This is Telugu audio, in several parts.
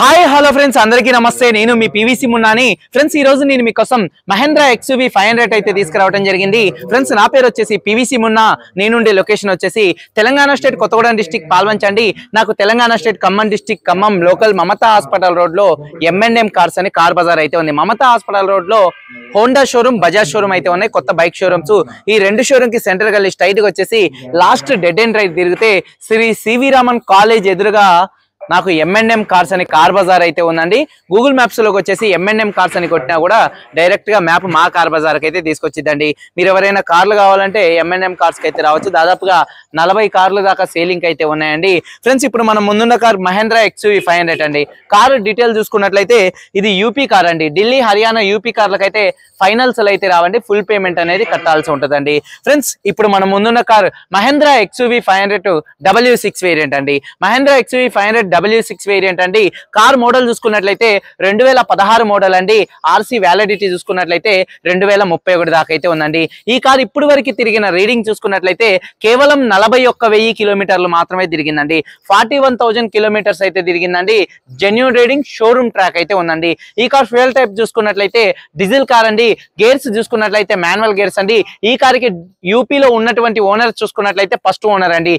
హాయ్ హలో ఫ్రెండ్స్ అందరికీ నమస్తే. నేను మీ పీవీసీ మున్నాని. ఫ్రెండ్స్ ఈ రోజు నేను మీకోసం మహేంద్ర XUV 500 అయితే తీసుకురావడం జరిగింది. ఫ్రెండ్స్ నా పేరు వచ్చేసి పీవీసీ మున్నా. నేనుండే లొకేషన్ వచ్చేసి తెలంగాణ స్టేట్ కొత్తగూడెం డిస్ట్రిక్ట్ పాల్వంచండి. నాకు Telangana state Khammam district Khammam local Mamata hospital road లో M&M కార్స్ అని కార్ బజార్ అయితే ఉంది. మమతా హాస్పిటల్ రోడ్ లో హోండా షోరూమ్, బజాజ్ షోరూమ్ అయితే ఉన్నాయి, కొత్త బైక్ షోరూమ్స్. ఈ రెండు షోరూమ్ కి సెంటర్ గల్లీ స్ట్రైట్ గా వచ్చేసి లాస్ట్ డెడ్ అండ్ రైట్ తిరిగితే శ్రీ సివి రామన్ కాలేజ్ ఎదురుగా నాకు M&M కార్స్ అని కార్ బజార్ అయితే ఉందండి. గూగుల్ మ్యాప్స్ లోకి వచ్చేసి M&M కార్స్ అని కొట్టినా కూడా డైరెక్ట్ గా మ్యాప్ మా కార్ బజార్ కి అయితే తీసుకొచ్చిద్దండి. మీరు ఎవరైనా కార్లు కావాలంటే M&M కార్స్ కి అయితే రావచ్చు. దాదాపుగా 40 కార్లు దాకా సేలింగ్ అయితే ఉన్నాయండి. ఫ్రెండ్స్ ఇప్పుడు మనం ముందున్న కార్ మహేంద్ర XUV 500 అండి. కార్ డీటెయిల్ చూసుకున్నట్లయితే ఇది యూపీ కార్ అండి. ఢిల్లీ, హర్యానా, యూపీ కార్లకైతే ఫైనల్స్ అయితే రావండి, ఫుల్ పేమెంట్ అనేది కట్టాల్సి ఉంటుందండి. ఫ్రెండ్స్ ఇప్పుడు మనం ముందున్న car Mahindra XUV 500 W6 variant అండి. మహేంద్ర XUV 500 W6 వేరియంట్ అండి. కార్ మోడల్ చూసుకున్నట్లయితే 2016 మోడల్ అండి. ఆర్సీ వ్యాలిడిటీ చూసుకున్నట్లయితే 2031 దాకా అయితే ఉందండి. ఈ కార్ ఇప్పుడు వరకు తిరిగిన రీడింగ్ చూసుకున్నట్లయితే కేవలం 41,000 కిలోమీటర్లు మాత్రమే తిరిగిందండి. 41,000 కిలోమీటర్స్ అయితే తిరిగిందండి. జెన్యూన్ రీడింగ్, షోరూమ్ ట్రాక్ అయితే ఉందండి. ఈ కార్ ఫ్యూయల్ టైప్ చూసుకున్నట్లయితే డీజిల్ కార్ అండి. గేర్స్ చూసుకున్నట్లయితే మాన్యువల్ గేర్స్ అండి. ఈ కార్కి యూపీలో ఉన్నటువంటి ఓనర్ చూసుకున్నట్లయితే ఫస్ట్ ఓనర్ అండి.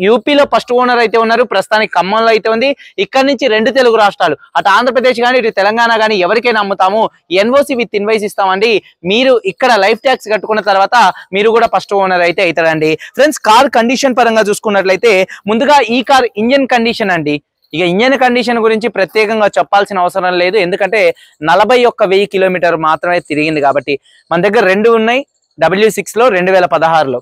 యూపీలో ఫస్ట్ ఓనర్ అయితే ఉన్నారు. ప్రస్తుతానికి ఖమ్మంలో అయితే ఉంది. ఇక్కడ నుంచి 2 తెలుగు రాష్ట్రాలు, అటు ఆంధ్రప్రదేశ్ కానీ ఇటు తెలంగాణ కానీ ఎవరికైనా అమ్ముతాము. ఎన్ఓసి విత్ ఇన్వాయిస్ ఇస్తామండి. మీరు ఇక్కడ లైఫ్ ట్యాక్స్ కట్టుకున్న తర్వాత మీరు కూడా ఫస్ట్ ఓనర్ అయితే అవుతారండి. ఫ్రెండ్స్ కార్ కండిషన్ పరంగా చూసుకున్నట్లయితే ముందుగా ఈ కార్ ఇంజన్ కండిషన్ అండి. ఇక ఇంజన్ కండిషన్ గురించి ప్రత్యేకంగా చెప్పాల్సిన అవసరం లేదు, ఎందుకంటే 41,000 కిలోమీటర్ మాత్రమే తిరిగింది కాబట్టి. మన దగ్గర 2 ఉన్నాయి W6 లో 2016లో.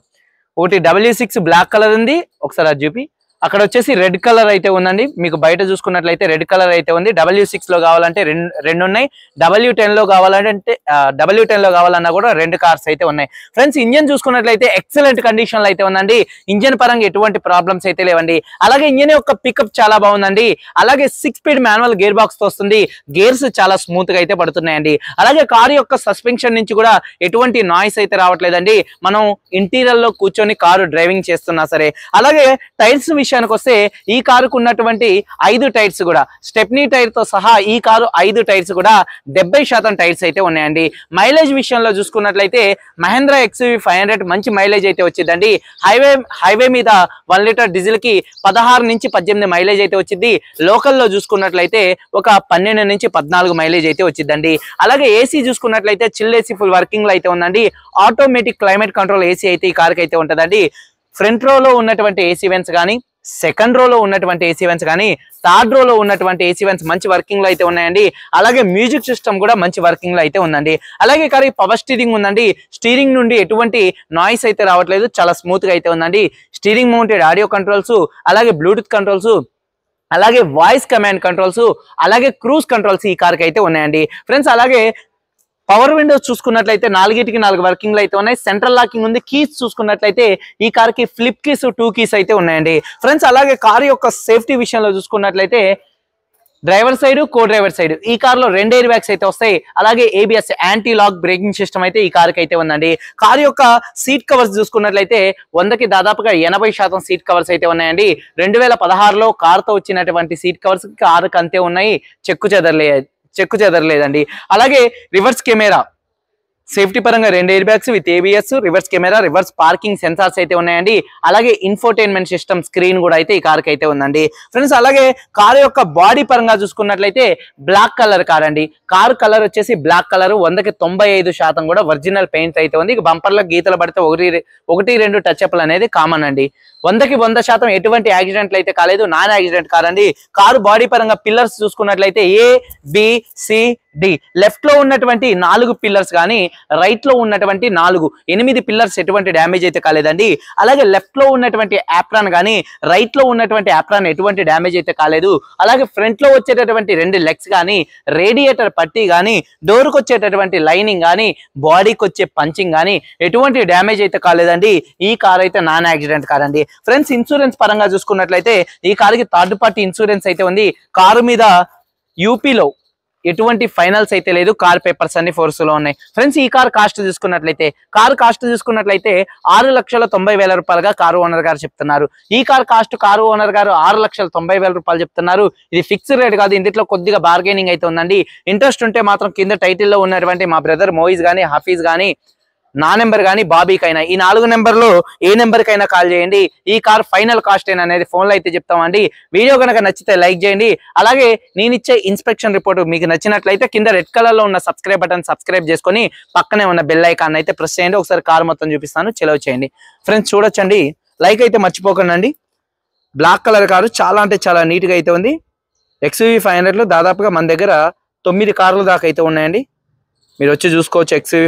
ఒకటి W6 బ్లాక్ కలర్ ఉంది, ఒకసారి అది చూపి. అక్కడ వచ్చేసి రెడ్ కలర్ అయితే ఉందండి. మీకు బయట చూసుకున్నట్లయితే రెడ్ కలర్ అయితే ఉంది. W6 లో కావాలంటే రెండు ఉన్నాయి. W10 లో కావాలంటే W10 లో కావాలన్నా కూడా 2 కార్స్ అయితే ఉన్నాయి. ఫ్రెండ్స్ ఇంజన్ చూసుకున్నట్లయితే ఎక్సలెంట్ కండిషన్ లో అయితే ఉందండి. ఇంజన్ పరంగా ఎటువంటి ప్రాబ్లమ్స్ అయితే లేవండి. అలాగే ఇంజన్ యొక్క పికప్ చాలా బాగుందండి. అలాగే 6 స్పీడ్ మాన్యువల్ గేర్ బాక్స్ తో వస్తుంది. గేర్స్ చాలా స్మూత్ గా అయితే పడుతున్నాయండి. అలాగే కార్ యొక్క సస్పెన్షన్ నుంచి కూడా ఎటువంటి నాయిస్ అయితే రావట్లేదండి, మనం ఇంటీరియర్ లో కూర్చొని కారు డ్రైవింగ్ చేస్తున్నా సరే. అలాగే టైర్స్ విషయానికి వస్తే ఈ కారుకు ఉన్నటువంటి 5 టైర్స్ కూడా స్టెప్నీ టైర్ తో సహా ఈ కారు 5 టైర్స్ కూడా 70% టైర్స్ అయితే ఉన్నాయండి. మైలేజ్ విషయంలో చూసుకున్నట్లయితే మహేంద్ర XUV 500 మంచి మైలేజ్ అయితే వచ్చిందండి. హైవే మీద 1 లీటర్ డీజిల్ కి 16 నుంచి 18 మైలేజ్ అయితే వచ్చింది. లోకల్లో చూసుకున్నట్లయితే ఒక 12 నుంచి 14 మైలేజ్ అయితే వచ్చిందండి. అలాగే ఏసీ చూసుకున్నట్లయితే చిల్ ఏసీ ఫుల్ వర్కింగ్ లో అయితే ఉందండి. ఆటోమేటిక్ క్లైమేట్ కంట్రోల్ ఏసీ అయితే ఈ కార్కి అయితే ఉంటుందండి. ఫ్రంట్ రోలో ఉన్నటువంటి ఏసీ వెంట్స్ కానీ, సెకండ్ రోలో ఉన్నటువంటి ఏసీ వెంట్స్ కానీ, థర్డ్ రోలో ఉన్నటువంటి ఏసీ వెంట్స్ మంచి వర్కింగ్ లో అయితే ఉన్నాయండి. అలాగే మ్యూజిక్ సిస్టమ్ కూడా మంచి వర్కింగ్ లో అయితే ఉందండి. అలాగే కార్ పవర్ స్టీరింగ్ ఉందండి. స్టీరింగ్ నుండి ఎటువంటి నాయిస్ అయితే రావట్లేదు, చాలా స్మూత్ గా అయితే ఉందండి. స్టీరింగ్ మౌంటెడ్ ఆడియో కంట్రోల్స్, అలాగే బ్లూటూత్ కంట్రోల్స్, అలాగే వాయిస్ కమాండ్ కంట్రోల్స్, అలాగే క్రూజ్ కంట్రోల్స్ ఈ కార్కి అయితే ఉన్నాయండి. ఫ్రెండ్స్ అలాగే పవర్ విండోస్ చూసుకున్నట్లయితే 4 వర్కింగ్ లో అయితే ఉన్నాయి. సెంట్రల్ లాకింగ్ ఉంది. కీస్ చూసుకున్నట్లయితే ఈ కార్ కి ఫ్లిప్ కీస్ 2 కీస్ అయితే ఉన్నాయండి. ఫ్రెండ్స్ అలాగే కార్ యొక్క సేఫ్టీ విషయంలో చూసుకున్నట్లయితే driver side, co driver side ఈ కార్ లో 2 ఎయిర్ బ్యాగ్స్ అయితే వస్తాయి. అలాగే ABS anti lock braking system అయితే ఈ కార్ కి అయితే ఉందండి. కార్ యొక్క సీట్ కవర్స్ చూసుకున్నట్లయితే 100కి దాదాపుగా 80% సీట్ కవర్స్ అయితే ఉన్నాయండి. 2016లో కార్ తో వచ్చినటువంటి సీట్ కవర్స్ కార్ కి అంతే ఉన్నాయి, చెక్కు చెదరలేదండి. అలాగే రివర్స్ కెమెరా సేఫ్టీ పరంగా 2 air bags with ABS, reverse camera, reverse parking sensors అయితే ఉన్నాయండి. అలాగే ఇన్ఫోటైన్మెంట్ సిస్టమ్ స్క్రీన్ కూడా అయితే ఈ కార్కి అయితే ఉందండి. ఫ్రెండ్స్ అలాగే కార్ యొక్క బాడీ పరంగా చూసుకున్నట్లయితే బ్లాక్ కలర్ కార్ అండి. కార్ కలర్ వచ్చేసి బ్లాక్ కలర్, 100కి 95% కూడా ఒరిజినల్ పెయింట్ అయితే ఉంది. బంపర్లో గీతలు పడితే 1-2 టచ్అప్లు అనేది కామన్ అండి. 100కి 100% ఎటువంటి యాక్సిడెంట్లు అయితే కాలేదు, నాన్ యాక్సిడెంట్ కార్ అండి. కారు బాడీ పరంగా పిల్లర్స్ చూసుకున్నట్లయితే ABCD లెఫ్ట్ లో ఉన్నటువంటి 4 పిల్లర్స్ కానీ, రైట్ లో ఉన్నటువంటి 8 పిల్లర్స్ ఎటువంటి డ్యామేజ్ అయితే కాలేదండి. అలాగే లెఫ్ట్ లో ఉన్నటువంటి యాప్రాన్ కానీ, రైట్ లో ఉన్నటువంటి యాప్రాన్ ఎటువంటి డ్యామేజ్ అయితే కాలేదు. అలాగే ఫ్రంట్ లో వచ్చేటటువంటి 2 లెగ్స్ కానీ, రేడియేటర్ పట్టీ కానీ, డోర్ కు వచ్చేటటువంటి లైనింగ్ కానీ, బాడీకి వచ్చే పంచింగ్ కానీ ఎటువంటి డ్యామేజ్ అయితే కాలేదండి. ఈ కార్ అయితే నాన్ యాక్సిడెంట్ కార్ అండి. ఫ్రెండ్స్ ఇన్సూరెన్స్ పరంగా చూసుకున్నట్లయితే ఈ కార్కి థర్డ్ పార్టీ ఇన్సూరెన్స్ అయితే ఉంది. కారు మీద యూపీలో ఎటువంటి ఫైనల్స్ అయితే లేదు, కార్ పేపర్స్ అన్ని ఫోర్స్ లో ఉన్నాయి. ఫ్రెండ్స్ ఈ కార్ కాస్ట్ చూసుకున్నట్లయితే 6,90,000 రూపాయలుగా కారు ఓనర్ గారు చెప్తున్నారు. ఈ కార్ కాస్ట్ కారు ఓనర్ గారు 6,90,000 రూపాయలు చెప్తున్నారు. ఇది ఫిక్స్డ్ రేట్ కాదు, ఇందులో కొద్దిగా బార్గెనింగ్ అయితే ఉందండి. ఇంట్రెస్ట్ ఉంటే మాత్రం కింద టైటిల్లో ఉన్నటువంటి మా బ్రదర్ మోయిజ్ గానీ, హఫీజ్ గానీ, నా నెంబర్ కానీ బాబీకైనా ఈ 4 నెంబర్లో ఏ నెంబర్కైనా కాల్ చేయండి. ఈ కార్ ఫైనల్ కాస్ట్ అనేది ఫోన్లో అయితే చెప్తామండి. వీడియో కనుక నచ్చితే లైక్ చేయండి. అలాగే నేను ఇచ్చే ఇన్స్పెక్షన్ రిపోర్ట్ మీకు నచ్చినట్లయితే కింద రెడ్ కలర్ లో ఉన్న సబ్స్క్రైబ్ బటన్ సబ్స్క్రైబ్ చేసుకొని పక్కనే ఉన్న బెల్ ఐకాన్ అయితే ప్రెస్ చేయండి. ఒకసారి కార్ మొత్తం చూపిస్తాను, చెలవ్ చేయండి. ఫ్రెండ్స్ చూడొచ్చండి, లైక్ అయితే మర్చిపోకండి. బ్లాక్ కలర్ కారు చాలా అంటే చాలా నీట్ గా అయితే ఉంది. XUV 500 లో దాదాపుగా మన దగ్గర 9 కార్లు దాకా అయితే ఉన్నాయండి. మీరు వచ్చి చూసుకోవచ్చు. XUV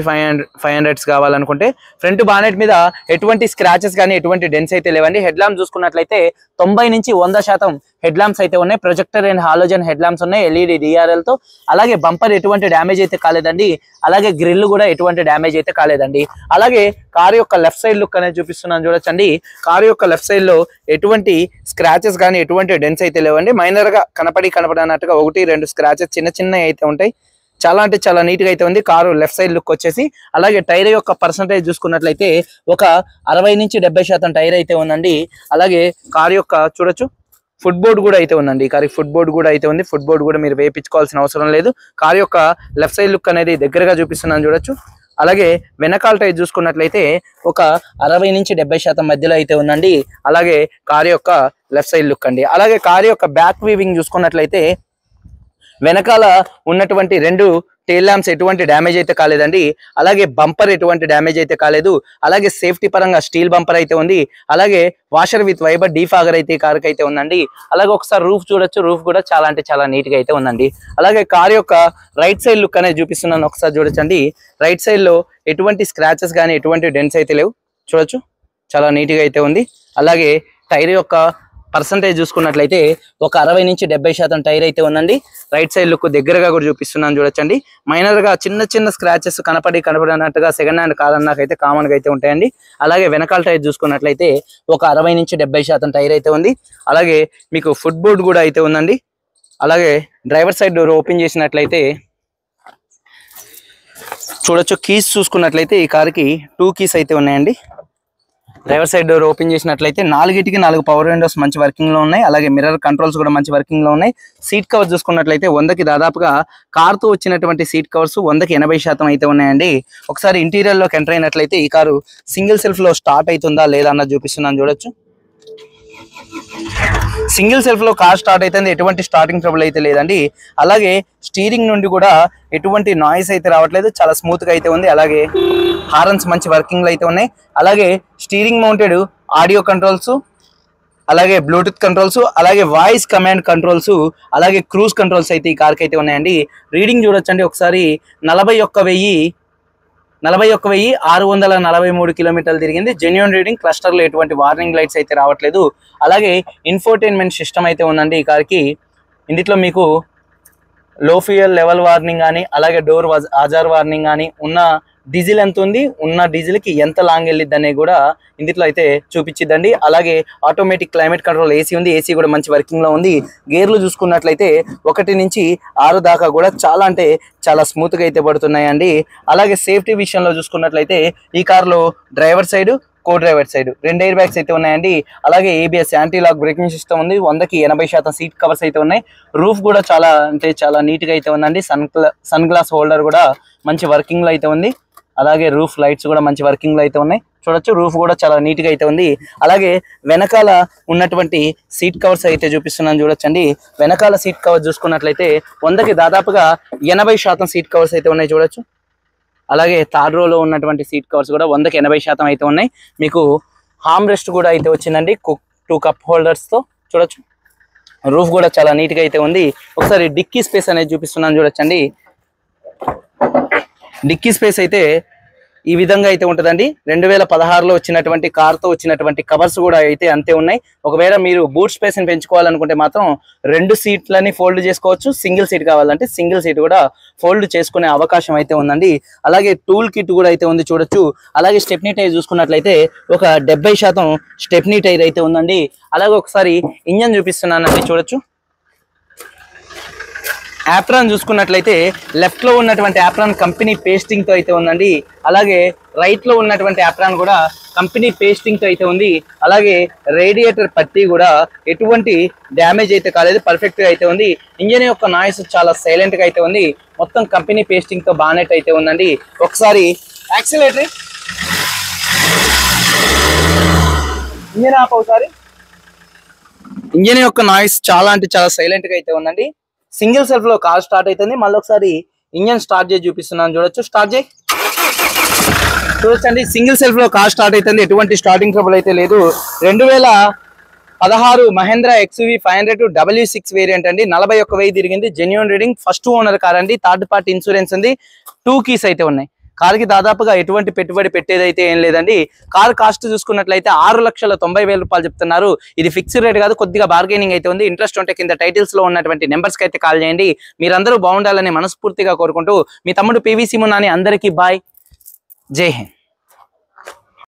500s కావాలనుకుంటే ఫ్రంట్ బానెట్ మీద ఎటువంటి స్క్రాచెస్ కానీ ఎటువంటి డెన్స్ అయితే లేవండి. హెడ్ ల్యాంప్ చూసుకున్నట్లయితే 90 నుంచి 100% హెడ్ ల్యాంప్స్ అయితే ఉన్నాయి. Projector and halogen head lamps ఉన్నాయి LED DRL తో. అలాగే బంపర్ ఎటువంటి డ్యామేజ్ అయితే కాలేదండి. అలాగే గ్రిల్ కూడా ఎటువంటి డ్యామేజ్ అయితే కాలేదండి. అలాగే కారు యొక్క లెఫ్ట్ సైడ్ లుక్ అనేది చూపిస్తున్నాను చూడొచ్చండి. కారు యొక్క లెఫ్ట్ సైడ్ లో ఎటువంటి స్క్రాచెస్ కానీ ఎటువంటి డెన్స్ అయితే లేవండి. మైనర్ గా కనపడనట్టుగా 1-2 స్క్రాచెస్ చిన్న అయితే ఉంటాయి. చాలా అంటే చాలా నీట్ గా అయితే ఉంది కారు లెఫ్ట్ సైడ్ లుక్ వచ్చేసి. అలాగే టైర్ యొక్క పర్సంటేజ్ చూసుకున్నట్లయితే ఒక 60 నుంచి 70% టైర్ అయితే ఉందండి. అలాగే కారు యొక్క చూడొచ్చు ఫుట్ బోర్డ్ కూడా అయితే ఉందండి. కారు ఫుట్ బోర్డ్ కూడా అయితే ఉంది. ఫుట్ బోర్డ్ కూడా మీరు వేయించుకోవాల్సిన అవసరం లేదు. కారు యొక్క లెఫ్ట్ సైడ్ లుక్ అనేది దగ్గరగా చూపిస్తున్నాను చూడొచ్చు. అలాగే వెనకాల టైర్ చూసుకున్నట్లయితే ఒక 60 నుంచి 70% మధ్యలో అయితే ఉందండి. అలాగే కారు యొక్క లెఫ్ట్ సైడ్ లుక్ అండి. అలాగే కారు యొక్క బ్యాక్ వీవింగ్ చూసుకున్నట్లయితే వెనకాల ఉన్నటువంటి 2 టైల్ ల్యాంప్స్ ఎటువంటి డ్యామేజ్ అయితే కాలేదండి. అలాగే బంపర్ ఎటువంటి డ్యామేజ్ అయితే కాలేదు. అలాగే సేఫ్టీ పరంగా స్టీల్ బంపర్ అయితే ఉంది. అలాగే వాషర్ విత్ వైబర్ డీఫాగర్ అయితే ఈ కారుకి అయితే ఉందండి. అలాగే ఒకసారి రూఫ్ చూడొచ్చు, రూఫ్ కూడా చాలా అంటే చాలా నీట్ గా అయితే ఉందండి. అలాగే కారు యొక్క రైట్ సైడ్ లుక్ అనేది చూపిస్తున్నాను, ఒకసారి చూడొచ్చండి. రైట్ సైడ్ లో ఎటువంటి స్క్రాచెస్ కానీ ఎటువంటి డెన్స్ అయితే లేవు, చూడొచ్చు చాలా నీట్ గా అయితే ఉంది. అలాగే టైర్ యొక్క పర్సంటేజ్ చూసుకున్నట్లయితే ఒక 60 నుంచి 70% టైర్ అయితే ఉందండి. రైట్ సైడ్ లుక్ దగ్గరగా కూడా చూపిస్తున్నాను చూడొచ్చండి. మైనర్ గా చిన్న స్క్రాచెస్ కనపడినట్టుగా సెకండ్ హ్యాండ్ కార్ అన్నాకైతే కామన్ గా అయితే ఉంటాయండి. అలాగే వెనకాల టైర్ చూసుకున్నట్లయితే ఒక 60 నుంచి 70% టైర్ అయితే ఉంది. అలాగే మీకు ఫుట్ బోర్డ్ కూడా అయితే ఉందండి. అలాగే డ్రైవర్ సైడ్ డోర్ ఓపెన్ చేసినట్లయితే చూడొచ్చు. కీస్ చూసుకున్నట్లయితే ఈ కార్కి 2 కీస్ అయితే ఉన్నాయండి. డ్రైవర్ సైడ్ డోర్ ఓపెన్ చేసినట్లయితే 4 పవర్ విండోస్ మంచి వర్కింగ్ లో ఉన్నాయి. అలాగే మిర్రర్ కంట్రోల్స్ కూడా మంచి వర్కింగ్ లో ఉన్నాయి. సీట్ కవర్స్ చూసుకున్నట్లయితే 100కి దాదాపుగా కార్ తో వచ్చినటువంటి సీట్ కవర్స్ 100కి 80% అయితే ఉన్నాయండి. ఒకసారి ఇంటీరియర్ లోకి ఎంటర్ అయినట్లయితే ఈ కారు సింగిల్ సెల్ఫ్ లో స్టార్ట్ అవుతుందా లేదా అన్నది చూపిస్తున్నాను చూడొచ్చు. సింగిల్ సెల్ఫ్ లో కార్ స్టార్ట్ అయితే ఎటువంటి స్టార్టింగ్ ట్రబుల్ అయితే లేదండి. అలాగే స్టీరింగ్ నుండి కూడా ఎటువంటి నాయిస్ అయితే రావట్లేదు, చాలా స్మూత్ గా అయితే ఉంది. అలాగే హారన్స్ మంచి వర్కింగ్ లో అయితే ఉన్నాయి. అలాగే స్టీరింగ్ మౌంటెడ్ ఆడియో కంట్రోల్స్, అలాగే బ్లూటూత్ కంట్రోల్స్, అలాగే వాయిస్ కమాండ్ కంట్రోల్స్, అలాగే క్రూజ్ కంట్రోల్స్ అయితే ఈ కార్కి అయితే ఉన్నాయండి. రీడింగ్ చూడొచ్చండి ఒకసారి. 41,643 కిలోమీటర్లు తిరిగింది. Genuine reading. క్లస్టర్ లో ఎటువంటి వార్నింగ్ లైట్స్ అయితే రావట్లేదు. అలాగే ఇన్ఫోటైన్మెంట్ సిస్టమ్ అయితే ఉందండి ఈ కార్కి. ఇందులో మీకు లో ఫ్యూయల్ లెవెల్ వార్నింగ్ కానీ, అలాగే డోర్ ఆజార్ వార్నింగ్ కానీ, ఉన్న డీజిల్ ఎంత ఉంది, ఉన్న డీజిల్ కి ఎంత లాంగ్ వెళ్ళిద్ది అనేది కూడా ఇందులో అయితే చూపించిద్దండి. అలాగే ఆటోమేటిక్ క్లైమేట్ కంట్రోల్ ఏసీ ఉంది. ఏసీ కూడా మంచి వర్కింగ్ లో ఉంది. గేర్లు చూసుకున్నట్లయితే 1 నుంచి 6 దాకా కూడా చాలా అంటే చాలా స్మూత్ గా అయితే పడుతున్నాయండి. అలాగే సేఫ్టీ విషయంలో చూసుకున్నట్లయితే ఈ కార్లో driver side, co driver side 2 air bags అయితే ఉన్నాయండి. అలాగే ABS anti lock braking system ఉంది. 100కి 80% సీట్ కవర్స్ అయితే ఉన్నాయి. రూఫ్ కూడా చాలా అంటే చాలా నీట్ గా అయితే ఉందండి. సన్ గ్లాస్ హోల్డర్ కూడా మంచి వర్కింగ్ లో అయితే ఉంది. అలాగే రూఫ్ లైట్స్ కూడా మంచి వర్కింగ్ లో అయితే ఉన్నాయి. చూడొచ్చు రూఫ్ కూడా చాలా నీట్ గా అయితే ఉంది. అలాగే వెనకాల ఉన్నటువంటి సీట్ కవర్స్ అయితే చూపిస్తున్నాను చూడొచ్చండి. వెనకాల సీట్ కవర్ చూసుకున్నట్లయితే 100కి దాదాపుగా 80% సీట్ కవర్స్ అయితే ఉన్నాయి చూడొచ్చు. అలాగే థర్డ్ రోలో ఉన్నటువంటి సీట్ కవర్స్ కూడా 100కి 80% అయితే ఉన్నాయి. మీకు హార్మ్ రెస్ట్ కూడా అయితే వచ్చిందండి 2 కప్ హోల్డర్స్ తో. చూడొచ్చు రూఫ్ కూడా చాలా నీట్ గా అయితే ఉంది. ఒకసారి డిక్కీ స్పేస్ అనేది చూపిస్తున్నాను చూడొచ్చండి. డిక్కీ స్పేస్ అయితే ఈ విధంగా అయితే ఉంటుందండి. 2016లో వచ్చినటువంటి కార్తో వచ్చినటువంటి కవర్స్ కూడా అయితే అంతే ఉన్నాయి. ఒకవేళ మీరు బూట్ స్పేస్ ని పెంచుకోవాలనుకుంటే మాత్రం 2 సీట్లని ఫోల్డ్ చేసుకోవచ్చు. సింగిల్ సీట్ కావాలంటే సింగిల్ సీట్ కూడా ఫోల్డ్ చేసుకునే అవకాశం అయితే ఉందండి. అలాగే టూల్ కిట్ కూడా అయితే ఉంది చూడొచ్చు. అలాగే స్టెప్నీ టైర్ చూసుకున్నట్లయితే ఒక 70% స్టెప్నీ టైర్ అయితే ఉందండి. అలాగే ఒకసారి ఇంజన్ చూపిస్తున్నానండి చూడొచ్చు. యాప్రాన్ చూసుకున్నట్లయితే లెఫ్ట్ లో ఉన్నటువంటి యాప్రాన్ కంపెనీ పేస్టింగ్ తో అయితే ఉందండి. అలాగే రైట్ లో ఉన్నటువంటి యాప్రాన్ కూడా కంపెనీ పేస్టింగ్ తో అయితే ఉంది. అలాగే రేడియేటర్ పట్టి కూడా ఎటువంటి డ్యామేజ్ అయితే కాలేదు, పర్ఫెక్ట్ గా అయితే ఉంది. ఇంజన్ యొక్క నాయిస్ చాలా సైలెంట్ గా అయితే ఉంది. మొత్తం కంపెనీ పేస్టింగ్ తో బానెట్ అయితే ఉందండి. ఒకసారి యాక్సిలరేటర్ ఇంజన్ ఆఫ్ ఒకసారి. ఇంజన్ యొక్క నాయిస్ చాలా అంటే చాలా సైలెంట్ గా అయితే ఉందండి. సింగిల్ సెల్ఫ్ లో కార్ స్టార్ట్ అవుతుంది. మళ్ళీ ఒకసారి ఇంజన్ స్టార్ట్ చేసి చూపిస్తున్నాను, చూడొచ్చు. స్టార్ట్ చేయి, చూడొచ్చండి. సింగిల్ సెల్ఫ్ లో కార్ స్టార్ట్ అవుతుంది, ఎటువంటి స్టార్టింగ్ ట్రబుల్ అయితే లేదు. 2016 మహేంద్ర XUV 500 W6 వేరియంట్ అండి. 41,000 తిరిగింది. Genuine reading. First owner car అండి. థర్డ్ పార్టీ ఇన్సూరెన్స్ ఉంది. 2 కీస్ అయితే ఉన్నాయి. కార్కి దాదాపుగా ఎటువంటి పెట్టుబడి పెట్టేదైతే ఏం లేదండి. కార్ కాస్ట్ చూసుకున్నట్లయితే 6,90,000 రూపాయలు చెప్తున్నారు. ఇది ఫిక్స్డ్ రేట్ కాదు, కొద్దిగా బార్గెనింగ్ అయితే ఉంది. ఇంట్రెస్ట్ ఉంటే కింద టైటిల్స్ లో ఉన్నటువంటి నెంబర్స్ కి అయితే కాల్ చేయండి. మీరందరూ బాగుండాలని మనస్ఫూర్తిగా కోరుకుంటూ మీ తమ్ముడు PVC మున్నాని. అందరికీ బాయ్, జై హింద్.